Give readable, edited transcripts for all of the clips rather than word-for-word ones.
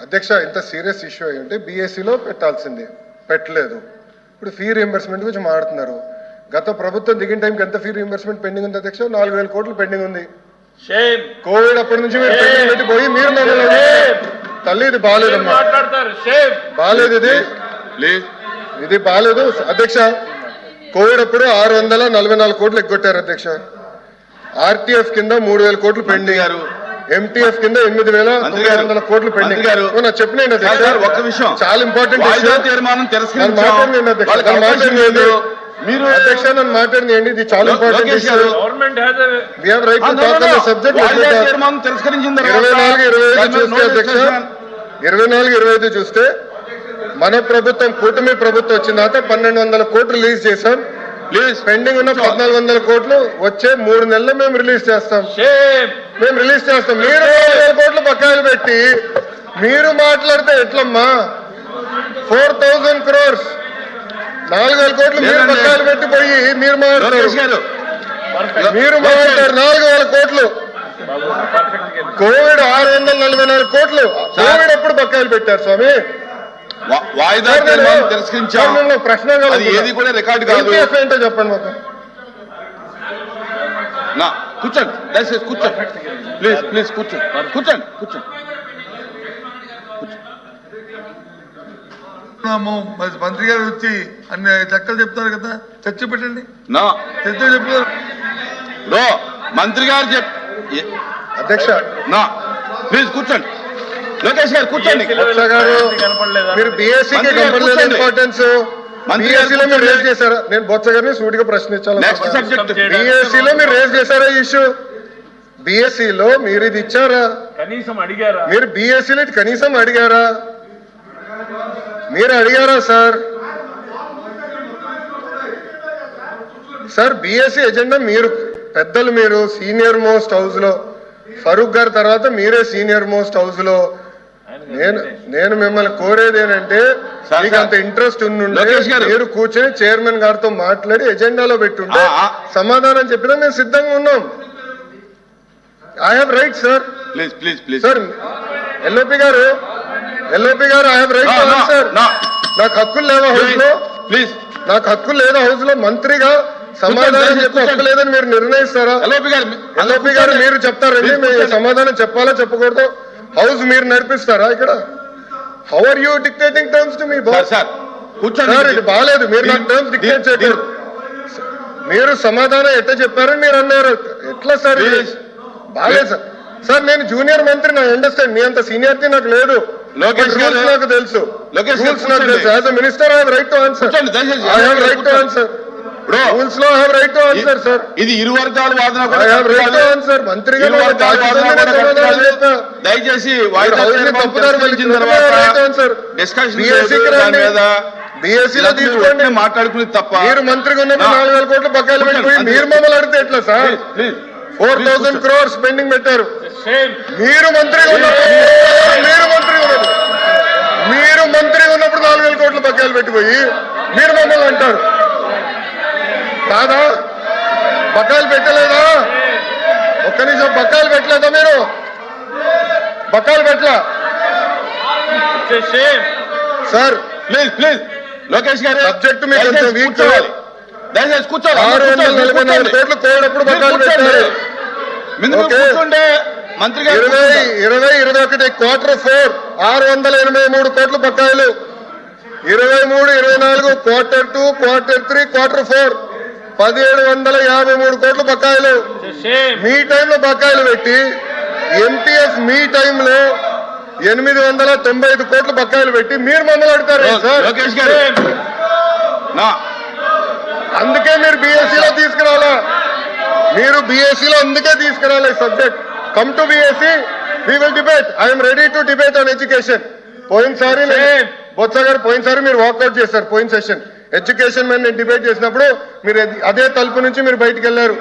అధ్యక్ష ఇంత serious issue అయ్యి ఉంటే బీఎస్సీలో పెట్టాల్సింది, పెట్టలేదు. ఇప్పుడు ఫీ రీఎంబర్స్మెంట్ గురించి మాట్లాడుతున్నారు. గత ప్రభుత్వం దిగిన టైంకి ఎంత ఫీ రీఎంబర్స్మెంట్ పెండింగ్ ఉంది అధ్యక్ష? 4,000 కోట్లు పెండింగ్ ఉంది. కోవిడ్ అప్పటి నుంచి మీరు పెండింగ్ పెట్టిపోయి మీరు తల్లి ఇది బాగాలేదమ్మా, బాగాలేదు ఇది బాగాలేదు అధ్యక్ష. కోవిడ్ అప్పుడు 644 కోట్లు ఎగ్గొట్టారు అధ్యక్ష. ఆర్టీఎఫ్ కింద 3,000 కోట్లు పెండింగ్, ఎంటీఎఫ్ కింద 8,900 కోట్లు పెండింగ్. చెప్పినండి ఒక్క విషయం చాలా ఇంపార్టెంట్ మీరు అధ్యక్ష నన్ను మాట్లాడినండి, ఇది చాలా ఇంపార్టెంట్ ఇష్యూ. 24-25 చూస్తే మన ప్రభుత్వం కూటమి ప్రభుత్వం వచ్చిన తర్వాత 1,200 కోట్లు రిలీజ్ చేశాం. పెండింగ్ ఉన్న 1,400 కోట్లు వచ్చే 3 నెలలు మేము రిలీజ్ చేస్తాం. మీరు 4,000 కోట్లు బకాయిలు పెట్టి మీరు మాట్లాడితే ఎట్లమ్మా? 4,000 crores 4,000 కోట్లు మీరు బకాయిలు పెట్టిపోయి మీరు మాట్లాడతారు 4,000 కోట్లు. కోవిడ్ 644 కోట్లు కోవిడ్ ఎప్పుడు బకాయిలు పెట్టారు స్వామి? వాయిదా ప్రశ్న ఏది కూడా రికార్డు కాదు. ఏంటో చెప్పండి మాకు. కూర్చోండి దయచేసి కూర్చోండి, ప్లీజ్ కూర్చోండి. మంత్రి గారు వచ్చి అన్ని లెక్కలు చెప్తారు కదా, చర్చ పెట్టండి. చర్చ చెప్తారు మంత్రి గారు అధ్యక్ష ప్లీజ్ కూర్చోండి. లోకేష్ గారు కూర్చోండి. మీరు బీఎస్సీకి ఇంపార్టెన్స్ బీఎస్సీలో మీరు రేజ్ చేశారా? నేను బొత్స గారిని సూటిగా ప్రశ్నించాలి. బీఎస్సీలో మీరు రేజ్ చేశారా ఈ ఇష్యూ? బీఎస్సీలో మీరు ఇది ఇచ్చారా? కనీసం అడిగారా? మీరు బీఎస్సీలో కనీసం అడిగారా? మీరు అడిగారా సార్? బీఎస్సీ ఎజెండా మీరు పెద్దలు, మీరు సీనియర్ మోస్ట్ హౌస్ లో, ఫరూక్ గారి తర్వాత మీరే సీనియర్ మోస్ట్ హౌస్ లో. నేను మిమ్మల్ని కోరేది ఏంటంటే, మీకు అంత ఇంట్రెస్ట్ ఉండుంటే మీరు కూర్చొని చైర్మన్ గారితో మాట్లాడి ఎజెండాలో పెట్టుంటే సమాధానం చెప్పినా మేము సిద్ధంగా ఉన్నాం. I have right sir. Sir LOP గారు I have right to answer. నాకు హక్కులు లేదా హౌస్ లో? నాకు హక్కులు లేదా హౌస్ లో? మంత్రిగా సమాధానం చెప్పే హక్కు లేదని మీరు నిర్ణయిస్తారా? ఎల్ఓపి గారు మీరు చెప్తారండి, మీరు సమాధానం చెప్పాలా చెప్పకూడదు? హౌస్ మీరు నడిపిస్తారా ఇక్కడ? How are you dictating terms to me? Sir ఇది బాగాలేదు, మీరు నాకు టర్మ్స్ డిక్టేట్ చేయకూడదు. మీరు సమాధానం ఎట్లా చెప్పారని మీరు అన్నారు, ఎట్లా సార్? బాగాలేదు సార్. నేను జూనియర్ మంత్రి, నా అండర్స్టాండ్. మీ అంత సీనియారిటీ నాకు లేదు. రూల్స్ నాకు తెలుసు. As a minister I have right to answer. Rules లో I have right to answer sir. ఇది ఇరు వర్గాల వాదన. I have right to answer. మంత్రిగా దయచేసి బీఎస్సీలో తీసుకోండి, మాట్లాడుకుని తప్ప. మీరు మంత్రిగా ఉన్నప్పుడు 4,000 కోట్లు బకాయిలు పెట్టిపోయి మీరు మమ్మల్ని అడిగితే ఎట్లా సార్? 4,000 crores పెండింగ్ పెట్టారు. మీరు మంత్రిగా ఉన్నప్పుడు 4,000 కోట్లు బకాయిలు పెట్టిపోయి మీరు మమ్మల్ని అంటారు కాదా? బకాయిలు పెట్టలేదా? ఒక్క నిమిషం, బకాయిలు పెట్టలేదా? మీరు బకాయిలు పెట్టలా సార్? ప్లీజ్ లోకేష్ గారు సబ్జెక్ట్ మీకు కొంచెం వీక్ చేయాలి. దయచేసి కూర్చోవాలి. 644 కోట్లు కోవిడ్ ఎప్పుడు బకాయిలు పెట్టారు? మంత్రి గారు 20-21 Q4 683 కోట్లు బకాయిలు. 23-24 Q2, Q3, Q4 1,753 కోట్లు బకాయిలు. మీ టైంలో బకాయిలు పెట్టి ఎంటీఎఫ్ మీ టైంలో 895 కోట్లు బకాయిలు పెట్టి మీరు మమ్మల్ని అడుగుతారు సార్? లోకేష్ గారు అందుకే మీరు బీఎస్సీలో తీసుకురావాలా? మీరు బీఎస్సీలో అందుకే తీసుకురాలి subject. Come to BSC, we will debate. I'm ready to debate on education. పోయినసారి బొత్స గారు మీరు వాకౌట్ చేశారు. పోయిన సెషన్ ఎడ్యుకేషన్ మీద నేను డిబేట్ చేసినప్పుడు మీరు అదే తలుపు నుంచి మీరు బయటకు వెళ్ళారు.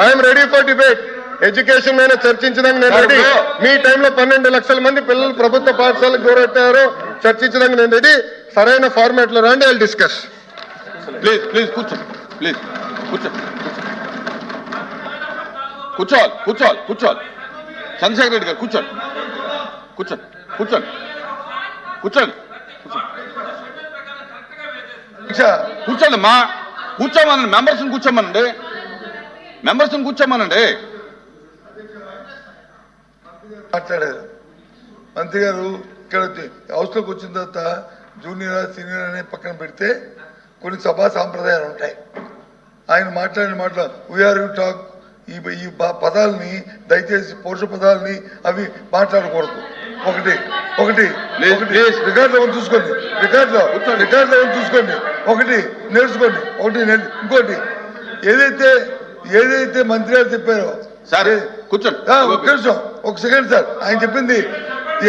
I'm ready for debate. Education మీద చర్చించడానికి నేను రెడీ. మీ టైంలో 12 లక్షల మంది పిల్లలు ప్రభుత్వ పాఠశాలకు దూరట్టారో చర్చించడానికి నేను రెడీ. సరైన ఫార్మాట్ లో రండి, ఐ విల్ డిస్కస్. ప్లీజ్ కూర్చోవాలి. చంద్రశేఖర్ రెడ్డి గారు కూర్చోండి. కూర్చోండి అధ్యక్ష, కూర్చోండి అమ్మా, కూర్చోమనండి. మెంబర్స్ని కూర్చోమనండి, మెంబర్స్ని కూర్చోమనండి. మాట్లాడారు మంత్రి గారు. ఇక్కడ హౌస్లోకి వచ్చిన తర్వాత జూనియర్ సీనియర్ అనే పక్కన పెడితే కొన్ని సభా సాంప్రదాయాలు ఉంటాయి. ఆయన మాట్లాడిన మాటలు వీఆర్ యూ టాక్, ఈ పదాలని దయచేసి పౌరుష పదాలని అవి మాట్లాడకూడదు. ఒకటి రికార్డులో చూసుకోండి, రికార్డులో చూసుకోండి. ఒకటి నేర్చుకోండి, ఇంకోటి ఏదైతే మంత్రి గారు చెప్పారో సార్ కూర్చోండి. ఒక నిమిషం, ఒక సెకండ్ సార్. ఆయన చెప్పింది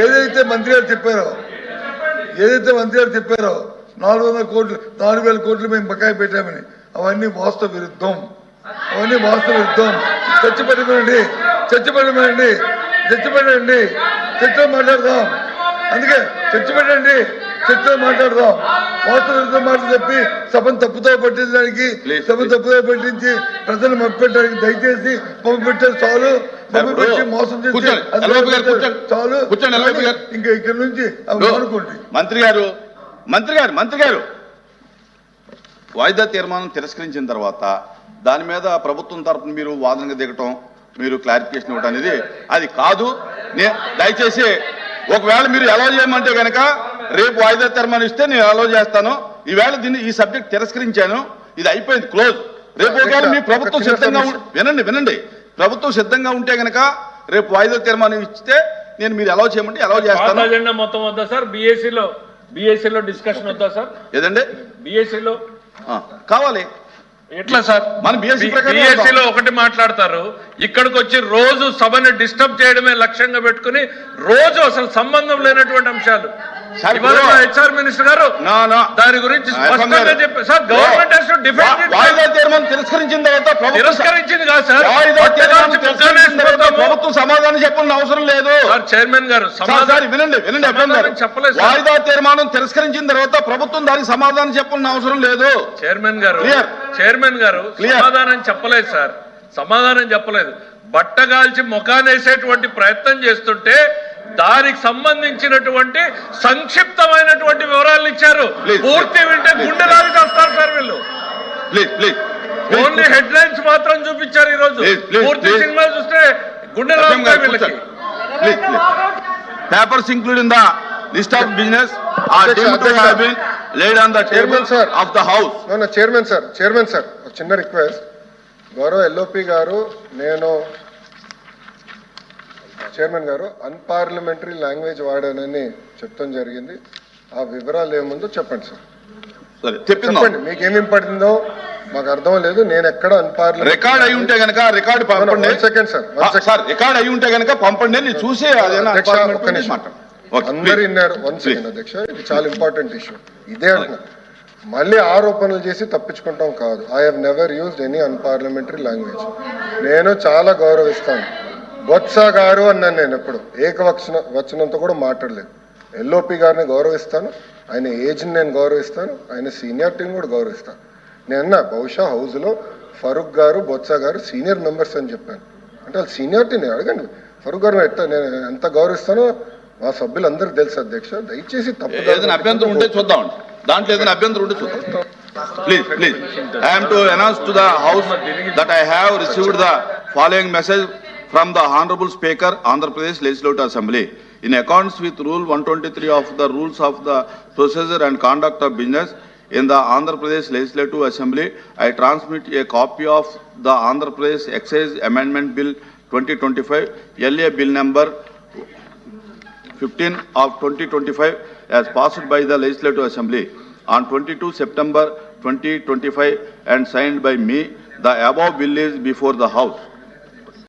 ఏదైతే మంత్రి గారు చెప్పారో 400 కోట్లు 4,000 కోట్లు మేము బకాయి పెట్టామని, అవన్నీ వాస్తవ విరుద్ధం. చర్చలో మాట్లాడదాం. అందుకే చర్చలో మాట్లాడదాం. వాస్తవ విరుద్ధం మాటలు చెప్పి సభను తప్పుతో పట్టించడానికి, పట్టించి ప్రజలు మప్పెట్టడానికి దయచేసి పంపించారు చాలు. పెట్టి మోసం చేసి చాలు. ఇంకా ఇక్కడ నుంచి అనుకోండి. మంత్రి గారు వాయిదా తీర్మానం తిరస్కరించిన తర్వాత దాని మీద ప్రభుత్వం తరఫున మీరు వాదనగా దిగటం, మీరు క్లారిఫికేషన్ ఇవ్వటం అనేది అది కాదు. దయచేసి ఒకవేళ మీరు అలౌ చేయమంటే కనుక రేపు వాయిదా తీర్మానం ఇస్తే నేను అలౌ చేస్తాను. ఈవేళ ఈ సబ్జెక్ట్ తిరస్కరించాను, ఇది అయిపోయింది, క్లోజ్. రేపు ఒకవేళ మీ ప్రభుత్వం సిద్ధంగా వినండి ప్రభుత్వం సిద్ధంగా ఉంటే కనుక రేపు వాయిదా తీర్మానం ఇస్తే నేను మీరు అలౌ చేయమంటే అలౌ చేస్తాను. అజెండా మొత్తం వద్దా సార్? బిఎస్సీలో డిస్కషన్ వద్దా సార్? ఏదండి బిఎస్సీలో కావాలి. ఎట్లా సార్? మన బిఎస్సీలో ఒకటి మాట్లాడతారు, ఇక్కడికి వచ్చి రోజు సభని డిస్టర్బ్ చేయడమే లక్ష్యంగా పెట్టుకుని రోజు అసలు సంబంధం లేనటువంటి అంశాలు. హెచ్ఆర్ మినిస్టర్ గారు దాని గురించి స్పష్టంగా చెప్పారు sir. Government has to defend it. వాయిదా తీర్మానం తిరస్కరించిన తర్వాత తిరస్కరించింది కాదు సార్, ప్రభుత్వం సమాధానం చెప్పాల్సిన అవసరం లేదు. చైర్మన్ గారు వినండి చెప్పలేదు. వాయిదా తీర్మానం తిరస్కరించిన తర్వాత ప్రభుత్వం దానికి సమాధానం చెప్పాల్సిన అవసరం లేదు. చైర్మన్ గారు సమాధానం చెప్పలేదు సార్, సమాధానం చెప్పలేదు. బట్టగాల్చి ముఖానేసేటువంటి ప్రయత్నం చేస్తుంటే దానికి సంబంధించినటువంటి సంక్షిప్తమైనటువంటి వివరాలు ఇచ్చారు. పూర్తి వింటే గుండె రాజు చేస్తారు సార్ వీళ్ళు. ఓన్లీ హెడ్ లైన్స్ మాత్రం చూపించారు. ఈ రోజు పూర్తి సినిమా చూస్తే గుండె రాజు వీళ్ళకి. Papers including the list of business are deemed to have been laid on the table of the house. Chairman sir ఒక చిన్న రిక్వెస్ట్. గౌరవ ఎల్ఓపి గారు, నేను చైర్మన్ గారు అన్పార్లమెంటరీ లాంగ్వేజ్ వాడానని చెప్తాం జరిగింది. ఆ వివరాలు ఏముందో చెప్పండి సార్. చెప్పండి, మీకేమేం పడిందో మాకు అర్థం లేదు. నేను ఎక్కడ అన్పార్లమెంటరీ రికార్డ్ అయి ఉంటే గనక రికార్డు పంపండి. సెకండ్ సార్, రికార్డ్ అయి ఉంటే గనక పంపండి, నేను చూసి అందరు విన్నారు. 1 సెకండ్ అధ్యక్ష, ఇది చాలా ఇంపార్టెంట్ ఇష్యూ. ఇదే అంటున్నా, మళ్ళీ ఆరోపణలు చేసి తప్పించుకుంటాం కాదు. I have never used any unparliamentary language. నేను చాలా గౌరవిస్తాను. బొత్స గారు అన్నాను, నేను ఎప్పుడు వచనంతో కూడా మాట్లాడలేదు. ఎల్ఓపి గారిని గౌరవిస్తాను, ఆయన ఏజ్ని నేను గౌరవిస్తాను, ఆయన సీనియారిటీని కూడా గౌరవిస్తాను. నేను బహుశా హౌస్లో ఫరూక్ గారు, బొత్స గారు సీనియర్ మెంబర్స్ అని చెప్పాను. అంటే వాళ్ళు సీనియారిటీని అడగండి. ఫరూక్ గారు నేను ఎంత గౌరవిస్తానో మా సభ్యులందరూ తెలుసు అధ్యక్ష. దయచేసి తప్పు అభ్యంతరం ఉంటే చూద్దాం, దాంట్లో ఏదైనా అభ్యంతరం ఉంటే చూద్దాం. Please, I am to announce to the House that I have received the following message from the Honorable Speaker, Andhra Pradesh Legislative Assembly. In accordance with Rule 123 of the Rules of the Procedure and Conduct of Business in the Andhra Pradesh Legislative Assembly, I transmit a copy of the Andhra Pradesh Excise Amendment Bill 2025, LA Bill number 15 of 2025 as passed by the Legislative Assembly on 22 September 2025 and signed by me. The above bill is before the House.